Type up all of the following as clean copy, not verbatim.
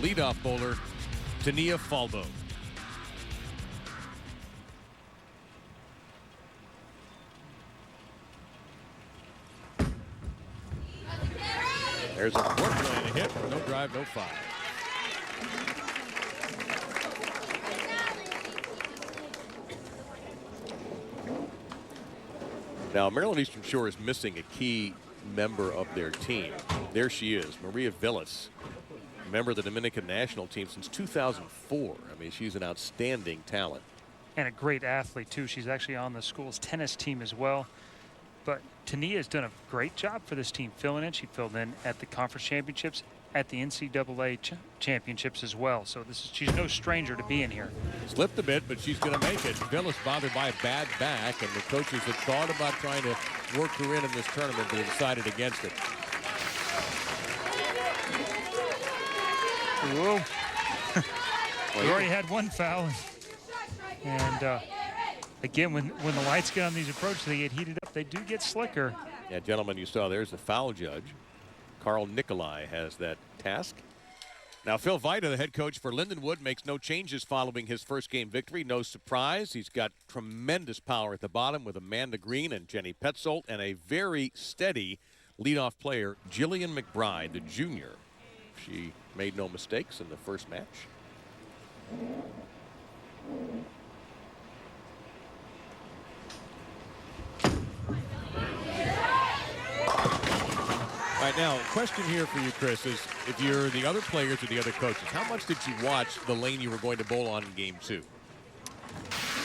leadoff bowler, Tania Falbo. There's a work line, a hit, no drive, no foul. Now, Maryland Eastern Shore is missing a key member of their team. There she is, Maria Villas, member of the Dominican national team since 2004. I mean, she's an outstanding talent. And a great athlete, too. She's actually on the school's tennis team as well. But Tania has done a great job for this team filling in. She filled in at the conference championships, at the NCAA championships as well. So she's no stranger to being here. Slipped a bit, but she's going to make it. Villas bothered by a bad back, and the coaches had thought about trying to work her in this tournament, but they decided against it. Whoa. We already had one foul. And again, when the lights get on these approaches, they get heated up. They do get slicker. Yeah, gentlemen, you saw there's the foul judge. Carl Nicolai has that task. Now, Phil Vita, the head coach for Lindenwood, makes no changes following his first game victory. No surprise. He's got tremendous power at the bottom with Amanda Green and Jenny Petzold, and a very steady leadoff player, Jillian McBride, the junior. She made no mistakes in the first match. All right, now, question here for you, Chris, is if you're the other players or the other coaches, how much did you watch the lane you were going to bowl on in Game 2?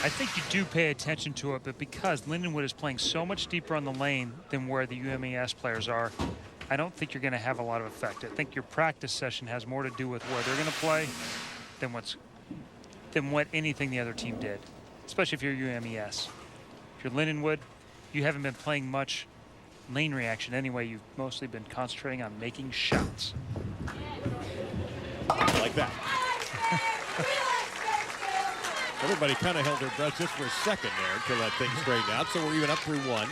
I think you do pay attention to it, but because Lindenwood is playing so much deeper on the lane than where the UMES players are, I don't think you're going to have a lot of effect. I think your practice session has more to do with where they're going to play than what anything the other team did, especially if you're UMES. If you're Lindenwood, you haven't been playing much lane reaction anyway. You've mostly been concentrating on making shots. Like that. Everybody kind of held their breath just for a second there until that thing straightened out. So we're even up 3-1.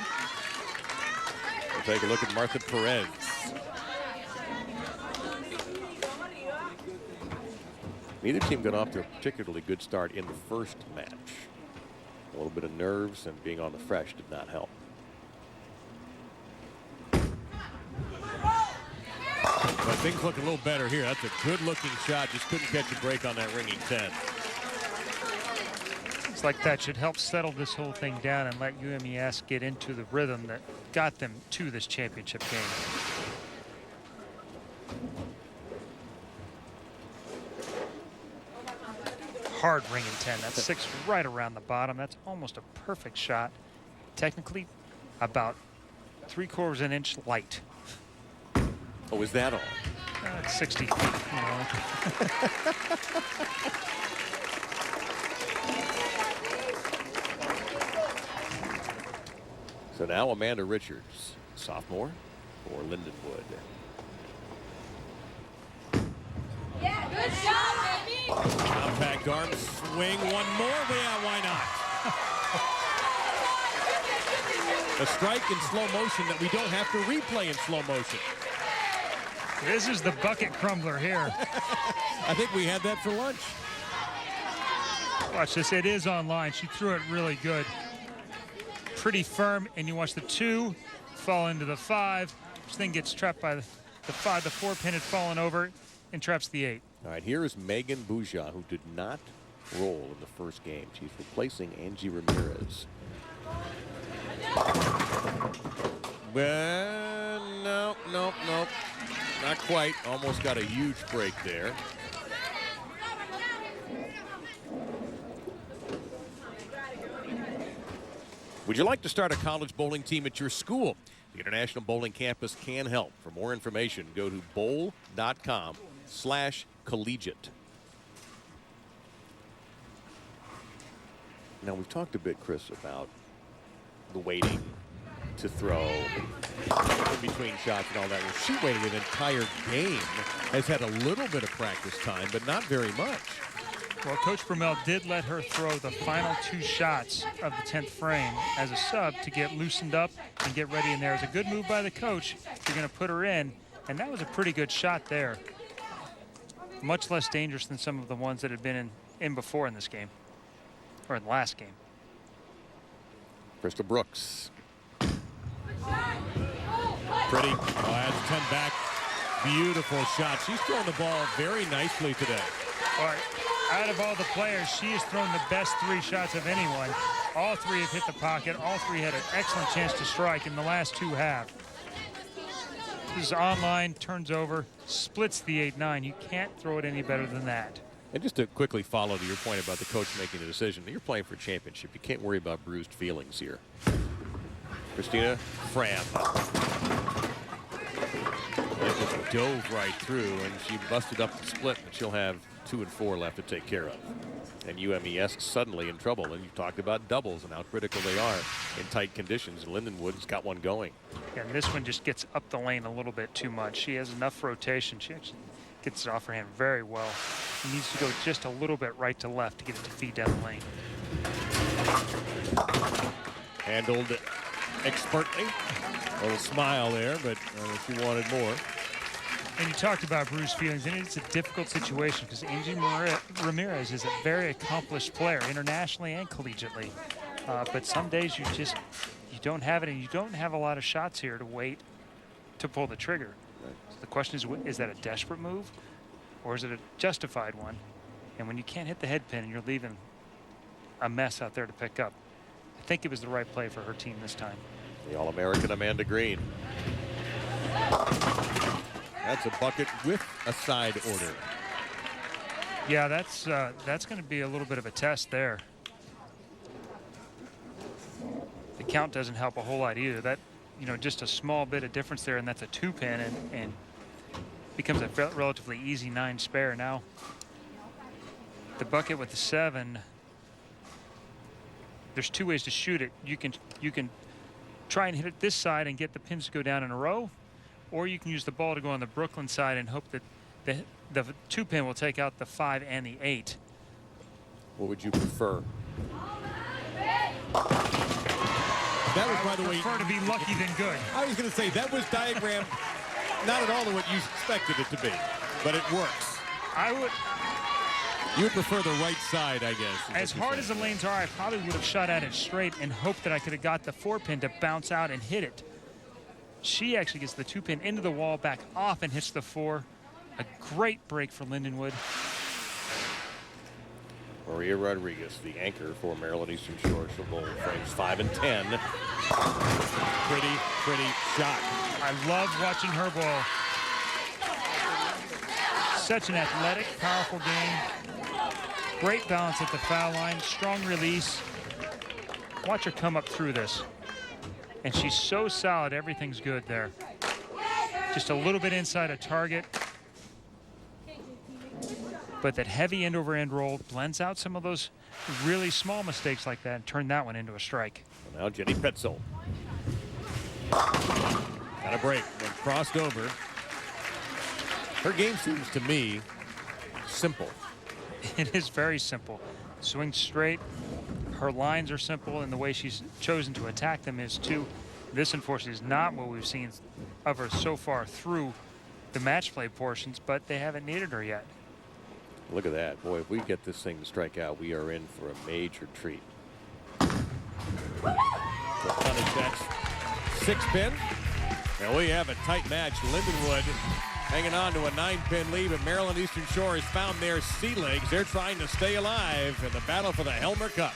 We'll take a look at Martha Perez. Neither team got off to a particularly good start in the first match. A little bit of nerves and being on the fresh did not help. But things look a little better here. That's a good-looking shot. Just couldn't catch a break on that ringing 10. It's like that should help settle this whole thing down and let UMES get into the rhythm that got them to this championship game. Hard ringing 10. That's 6 right around the bottom. That's almost a perfect shot. Technically, about 3/4 inch light. Oh, is that all? It's 60 feet. You know. So now Amanda Richards, sophomore for Lindenwood. Yeah, good shot, baby. Compact arm swing, one more. Yeah, why not? A strike in slow motion that we don't have to replay in slow motion. This is the bucket crumbler here. I think we had that for lunch. Watch this. It is online. She threw it really good. Pretty firm, and you watch the 2 fall into the 5, which then gets trapped by the 5. The 4 pin had fallen over and traps the 8. All right, here is Megan Bouja, who did not roll in the first game. She's replacing Angie Ramirez. Well, no. Not quite. Almost got a huge break there. Would you like to start a college bowling team at your school? The International Bowling Campus can help. For more information, go to bowl.com/collegiate. Now, we've talked a bit, Chris, about the waiting to throw in between shots and all that. Well, she waited an entire game, has had a little bit of practice time, but not very much. Well, Coach Brumell did let her throw the final 2 shots of the 10th frame as a sub to get loosened up and get ready in there. It was a good move by the coach. You're going to put her in, and that was a pretty good shot there. much less dangerous than some of the ones that had been in before in this game, or in the last game. Crystal Brooks. Pretty. Oh, that's 10 back. Beautiful shot. She's throwing the ball very nicely today. All right. Out of all the players, she has thrown the best 3 shots of anyone. All 3 have hit the pocket. All 3 had an excellent chance to strike, and the last 2 have. This is online, turns over, splits the 8-9. You can't throw it any better than that. And just to quickly follow to your point about the coach making the decision, you're playing for a championship. You can't worry about bruised feelings here. Christina Fram. It just dove right through, and she busted up the split, and she'll have 2 and 4 left to take care of. And UMES suddenly in trouble. And you talked about doubles and how critical they are in tight conditions. And Lindenwood's got one going. Yeah, and this one just gets up the lane a little bit too much. She has enough rotation. She actually gets it off her hand very well. She needs to go just a little bit right to left to get it to feed down the lane. Handled expertly. A little smile there, but she wanted more. And you talked about bruised feelings, and it's a difficult situation because Angie Ramirez is a very accomplished player, internationally and collegiately. But some days you don't have it, and you don't have a lot of shots here to wait to pull the trigger. Right. So the question is that a desperate move, or is it a justified one? And when you can't hit the head pin and you're leaving a mess out there to pick up, I think it was the right play for her team this time. The All-American Amanda Green. That's a bucket with a side order. Yeah, that's going to be a little bit of a test there. The count doesn't help a whole lot either. That, just a small bit of difference there, and that's a 2-pin, and becomes a relatively easy 9 spare. Now, the bucket with the 7. There's 2 ways to shoot it. You can try and hit it this side and get the pins to go down in a row, or you can use the ball to go on the Brooklyn side and hope that the 2-pin will take out the 5 and the 8. What would you prefer? That was, by the way, prefer to be lucky than good. I was going to say that was diagrammed not at all to what you expected it to be, but it works. You would prefer the right side, I guess. As hard as the lanes are, I probably would have shot at it straight and hoped that I could have got the 4-pin to bounce out and hit it. She actually gets the 2-pin into the wall, back off, and hits the 4. A great break for Lindenwood. Maria Rodriguez, the anchor for Maryland Eastern Shore. She'll bowl frames 5 and 10. Pretty shot. I love watching her bowl. Such an athletic, powerful game. Great balance at the foul line, strong release. Watch her come up through this. And she's so solid, everything's good there. Just a little bit inside a target. But that heavy end over end roll blends out some of those really small mistakes like that and turn that one into a strike. Now Jenny Petzel. Got a break, when crossed over. Her game seems to me simple. It is very simple. Swing straight. Her lines are simple, and the way she's chosen to attack them is too. This, unfortunately, is not what we've seen of her so far through the match play portions, but they haven't needed her yet. Look at that. Boy, if we get this thing to strike out, we are in for a major treat. 6-pin. And we have a tight match. Lindenwood hanging on to a 9-pin lead, but Maryland Eastern Shore has found their sea legs. They're trying to stay alive in the battle for the Helmer Cup.